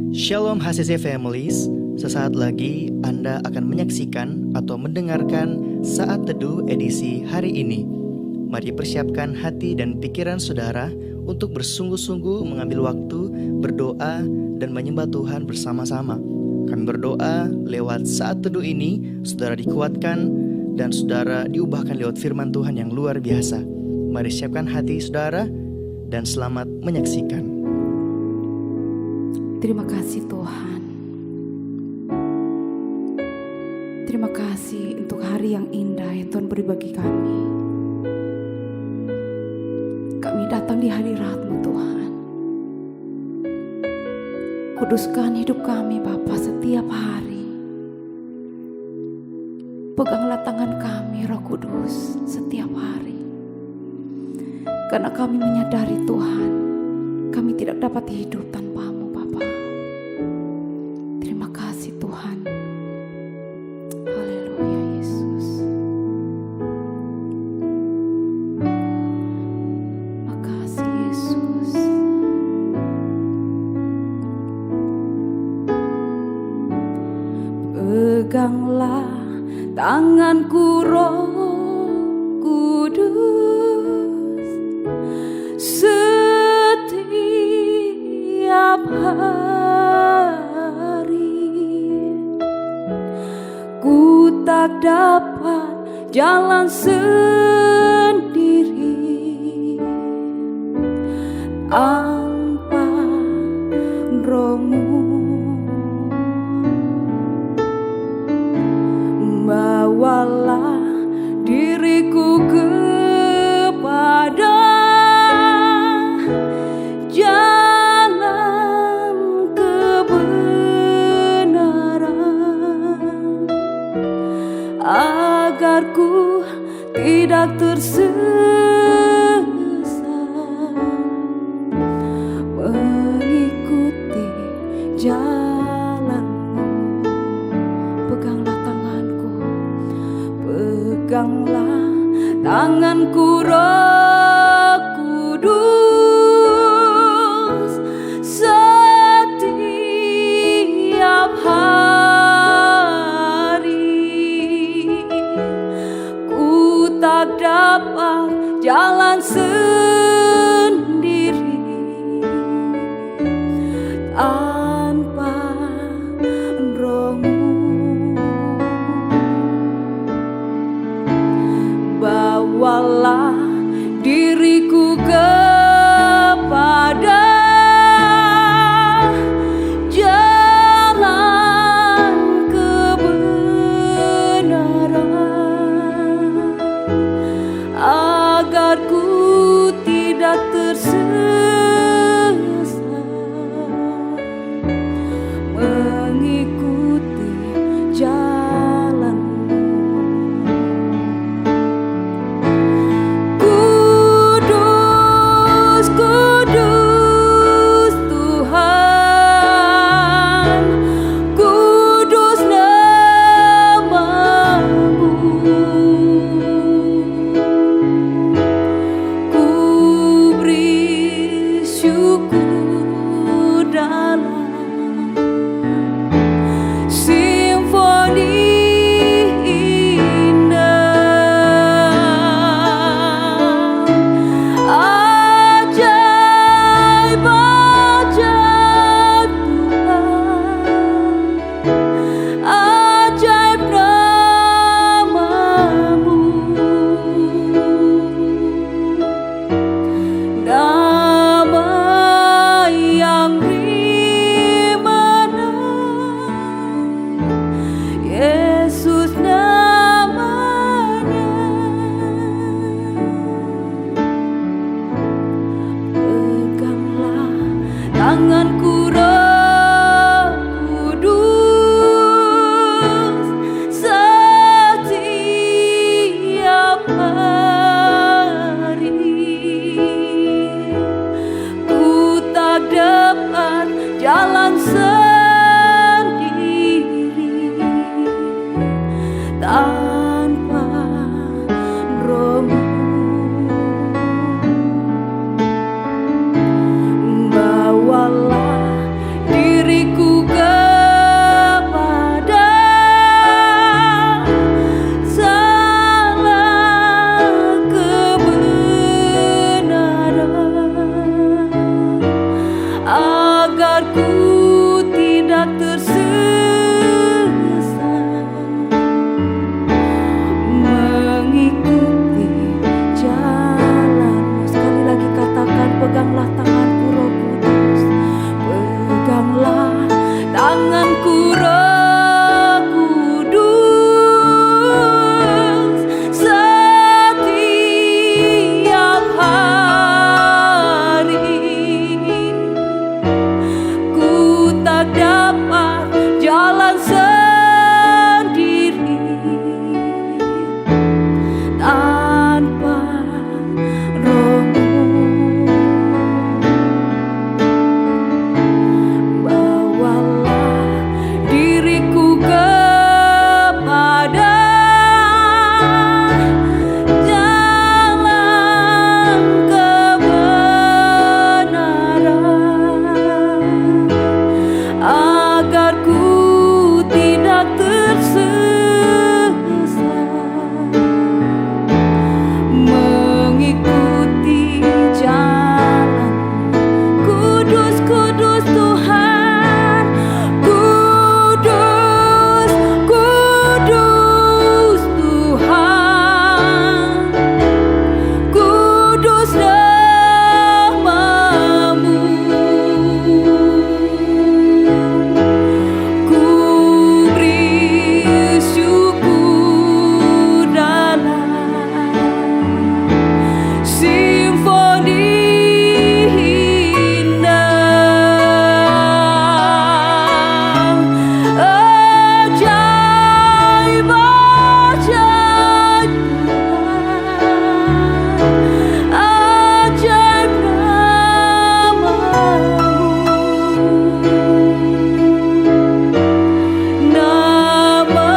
Shalom HCC Families, sesaat lagi Anda akan menyaksikan atau mendengarkan Saat Teduh edisi hari ini. Mari persiapkan hati dan pikiran saudara untuk bersungguh-sungguh mengambil waktu, berdoa, dan menyembah Tuhan bersama-sama. Kami berdoa lewat Saat Teduh ini, saudara dikuatkan dan saudara diubahkan lewat firman Tuhan yang luar biasa. Mari siapkan hati saudara dan selamat menyaksikan. Terima kasih Tuhan. Terima kasih untuk hari yang indah yang Tuhan beri bagi kami. Kami datang di hadirat-Mu Tuhan. Kuduskan hidup kami Bapa setiap hari. Peganglah tangan kami Roh Kudus setiap hari. Karena kami menyadari Tuhan, kami tidak dapat hidup tanpa-Mu Bapa. Terima kasih Tuhan. Haleluya Yesus. Makasih Yesus. Peganglah tanganku Roh Kudus setiap hari. Ku tak dapat jalan sendiri tanpa Roh-Mu. Bawalah diriku kepada jalan kebenaran, agar ku tidak tersesat mengikuti jalan-Mu. Peganglah tanganku, peganglah tanganku Roh Kudus setiap hari. Ku tak dapat jalan sendiri tanpa Roh-Mu. Bawalah diriku kepada jalan kebenaran, agar ku tidak tersesat mengikuti jalan-Mu. Kudus Tuhan, kudus nama-Mu. Ku beri syukur dalam simfoni Yesus namanya. Peganglah tanganku Roh Kudus setiap hari. Ku tak dapat jalan sendiri tanpa Roh-Mu. Bawalah diriku agar ku tidak tersesat mengikuti jalan-Mu. Sekali lagi katakan, peganglah tanganku Roh Kudus, peganglah tanganku Roh Kudus, setiap hari ku tak dapat jalan sendiri tanpa Roh-Mu. Bawalah diriku kepada jalan kebenaran, agar ku tidak tersesat mengikuti jalan. Kudus, kudus Tuhan, kudus, kudus Tuhan, kudus nama-Mu. Ku beri syukur dalam simfoni indah, ajaib, ajaib Tuhan, ajaib nama-Mu, nama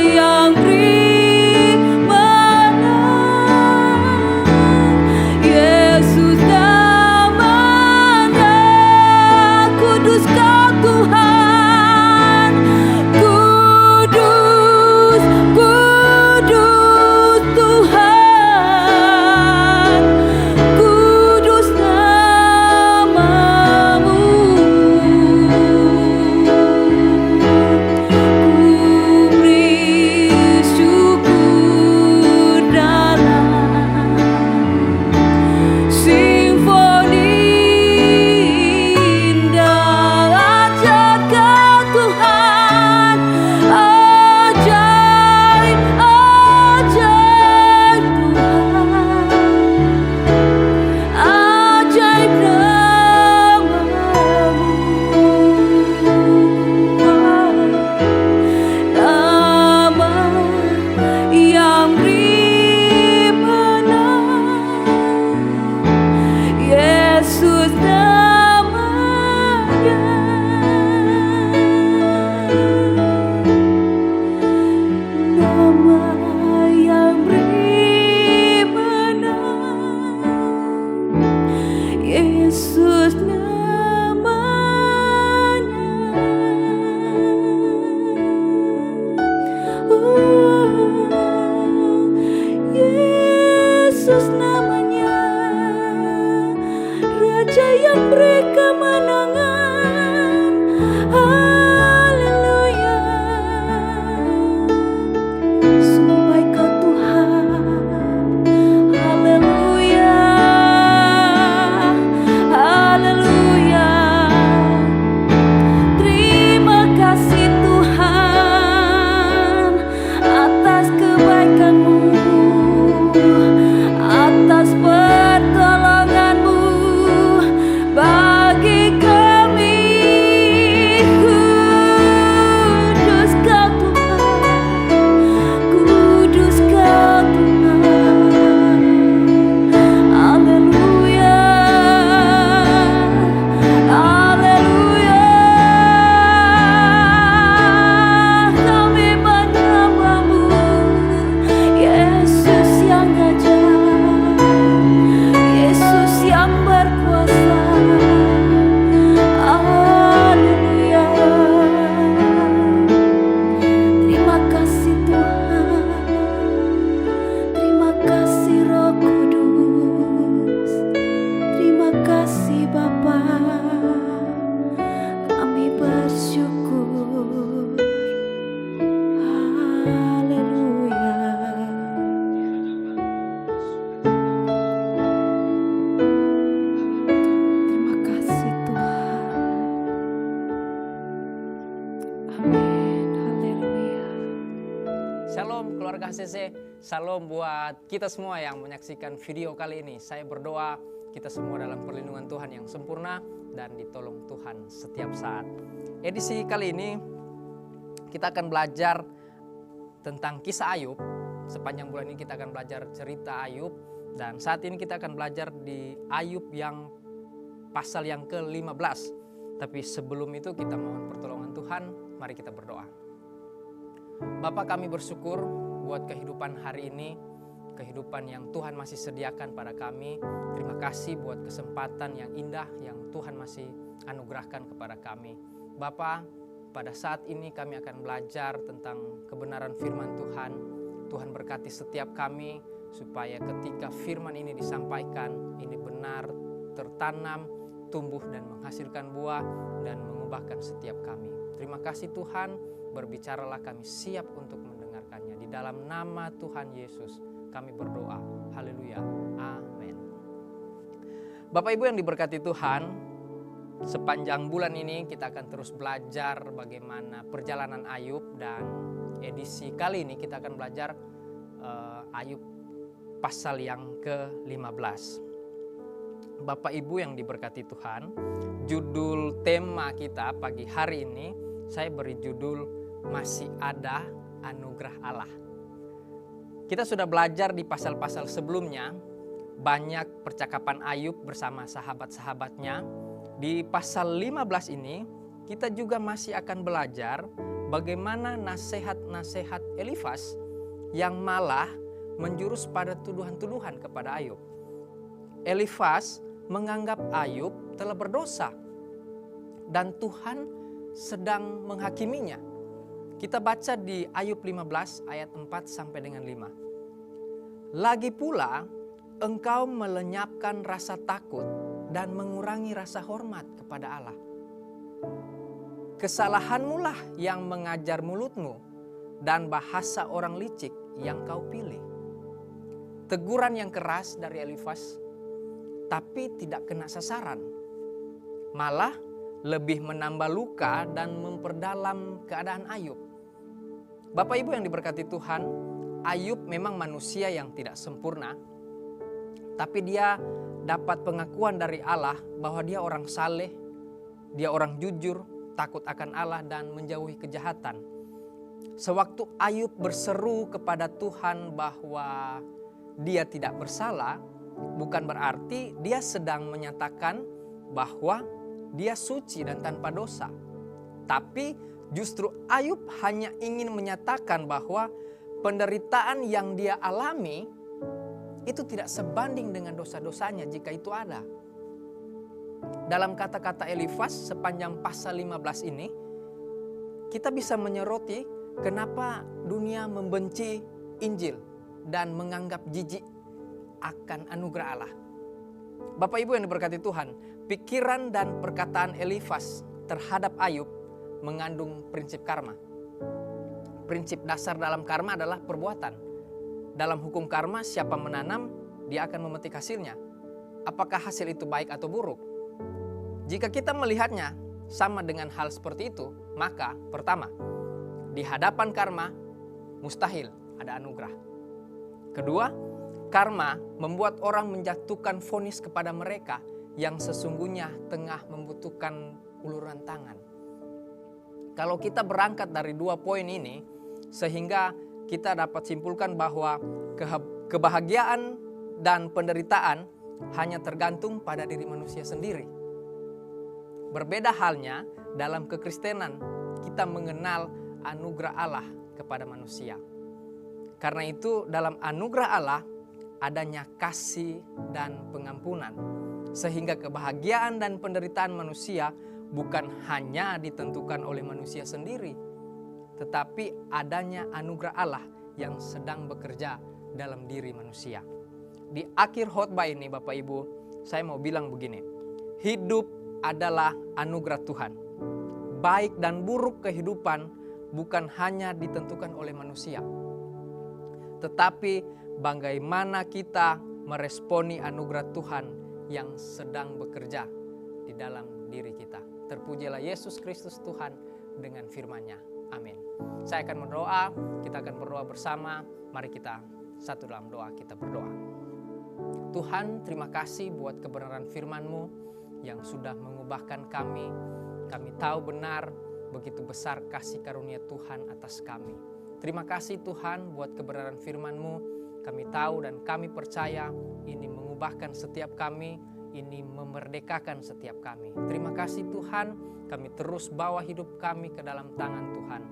yang beri menang, Yesus namanya. Kudus Kau Tuhan, kudus, kudus Tuhan, kudus nama-Mu. Ku beri syukur dalam simfoni indah, ajaib Kau Tuhan, ajaib, ajaib Tuhan, ajaib nama-Mu, nama yang beri menang, Yesus namanya. Nama yang beri menang, Yesus namanya. Yesus namanya, Raja yang beri kemenangan. Haleluya. Sungguh baik Kau Tuhan. Haleluya. Haleluya. Terima kasih Tuhan atas kebaikan-Mu, atas pertolongan-Mu bagi kami. Kudus Kau Tuhan, kudus Kau Tuhan. Haleluya, haleluya. Kami menyembah-Mu, Yesus yang ajaib, Yesus yang berkuasa. Haleluya. Terima kasih Tuhan, terima kasih Roh Kudus, terima kasih Bapa. ACC. Salam buat kita semua yang menyaksikan video kali ini. Saya berdoa kita semua dalam perlindungan Tuhan yang sempurna dan ditolong Tuhan setiap saat. Edisi kali ini kita akan belajar tentang kisah Ayub. Sepanjang bulan ini kita akan belajar cerita Ayub. Dan saat ini kita akan belajar di Ayub yang pasal yang ke-15. Tapi sebelum itu kita mohon pertolongan Tuhan. Mari kita berdoa. Bapa, kami bersyukur buat kehidupan hari ini, kehidupan yang Tuhan masih sediakan pada kami. Terima kasih buat kesempatan yang indah yang Tuhan masih anugerahkan kepada kami. Bapa, pada saat ini kami akan belajar tentang kebenaran firman Tuhan. Tuhan berkati setiap kami supaya ketika firman ini disampaikan, ini benar, tertanam, tumbuh dan menghasilkan buah dan mengubahkan setiap kami. Terima kasih Tuhan, berbicaralah, kami siap untuk mendengarkannya. Di dalam nama Tuhan Yesus kami berdoa. Haleluya. Amin. Bapak Ibu yang diberkati Tuhan, sepanjang bulan ini kita akan terus belajar bagaimana perjalanan Ayub, dan edisi kali ini kita akan belajar Ayub pasal yang ke-15. Bapak Ibu yang diberkati Tuhan, judul tema kita pagi hari ini saya beri judul Masih Ada Anugerah Allah. Kita sudah belajar di pasal-pasal sebelumnya banyak percakapan Ayub bersama sahabat-sahabatnya. Di pasal 15 ini kita juga masih akan belajar bagaimana nasihat-nasihat Elifas yang malah menjurus pada tuduhan-tuduhan kepada Ayub. Elifas menganggap Ayub telah berdosa dan Tuhan sedang menghakiminya. Kita baca di Ayub 15 ayat 4 sampai dengan 5. Lagi pula engkau melenyapkan rasa takut dan mengurangi rasa hormat kepada Allah. Kesalahanmulah yang mengajar mulutmu dan bahasa orang licik yang kau pilih. Teguran yang keras dari Elifas, tapi tidak kena sasaran. Malah lebih menambah luka dan memperdalam keadaan Ayub. Bapak Ibu yang diberkati Tuhan, Ayub memang manusia yang tidak sempurna, tapi dia dapat pengakuan dari Allah bahwa dia orang saleh, dia orang jujur, takut akan Allah dan menjauhi kejahatan. Sewaktu Ayub berseru kepada Tuhan bahwa dia tidak bersalah, bukan berarti dia sedang menyatakan bahwa dia suci dan tanpa dosa. Tapi justru Ayub hanya ingin menyatakan bahwa penderitaan yang dia alami itu tidak sebanding dengan dosa-dosanya jika itu ada. Dalam kata-kata Elifas sepanjang pasal 15 ini, kita bisa menyoroti kenapa dunia membenci Injil dan menganggap jijik akan anugerah Allah. Bapak Ibu yang diberkati Tuhan, pikiran dan perkataan Elifas terhadap Ayub mengandung prinsip karma. Prinsip dasar dalam karma adalah perbuatan. Dalam hukum karma, siapa menanam, dia akan memetik hasilnya. Apakah hasil itu baik atau buruk? Jika kita melihatnya sama dengan hal seperti itu, maka pertama, di hadapan karma mustahil ada anugerah. Kedua, karma membuat orang menjatuhkan vonis kepada mereka yang sesungguhnya tengah membutuhkan uluran tangan. Kalau kita berangkat dari dua poin ini, sehingga kita dapat simpulkan bahwa kebahagiaan dan penderitaan hanya tergantung pada diri manusia sendiri. Berbeda halnya dalam kekristenan, kita mengenal anugerah Allah kepada manusia. Karena itu dalam anugerah Allah adanya kasih dan pengampunan. Sehingga kebahagiaan dan penderitaan manusia bukan hanya ditentukan oleh manusia sendiri, tetapi adanya anugerah Allah yang sedang bekerja dalam diri manusia. Di akhir khotbah ini Bapak Ibu, saya mau bilang begini. Hidup adalah anugerah Tuhan. Baik dan buruk kehidupan bukan hanya ditentukan oleh manusia, tetapi bagaimana kita meresponi anugerah Tuhan yang sedang bekerja di dalam diri kita. Terpujilah Yesus Kristus Tuhan dengan firman-Nya. Amin. Saya akan berdoa, kita akan berdoa bersama. Mari kita satu dalam doa, kita berdoa. Tuhan, terima kasih buat kebenaran firman-Mu yang sudah mengubahkan kami. Kami tahu benar begitu besar kasih karunia Tuhan atas kami. Terima kasih Tuhan buat kebenaran firman-Mu. Kami tahu dan kami percaya ini mengubahkan setiap kami, ini memerdekakan setiap kami. Terima kasih Tuhan, kami terus bawa hidup kami ke dalam tangan Tuhan.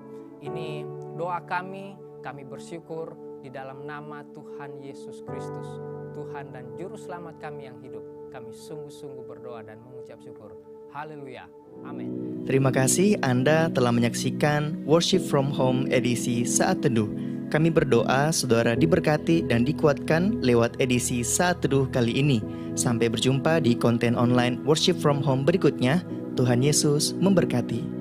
Ini doa kami bersyukur di dalam nama Tuhan Yesus Kristus, Tuhan dan Juru Selamat kami yang hidup. Kami sungguh-sungguh berdoa dan mengucap syukur. Haleluya. Amin. Terima kasih Anda telah menyaksikan Worship from Home edisi Saat Teduh. Kami berdoa saudara diberkati dan dikuatkan lewat edisi Saat Teduh kali ini. Sampai berjumpa di konten online Worship from Home berikutnya. Tuhan Yesus memberkati.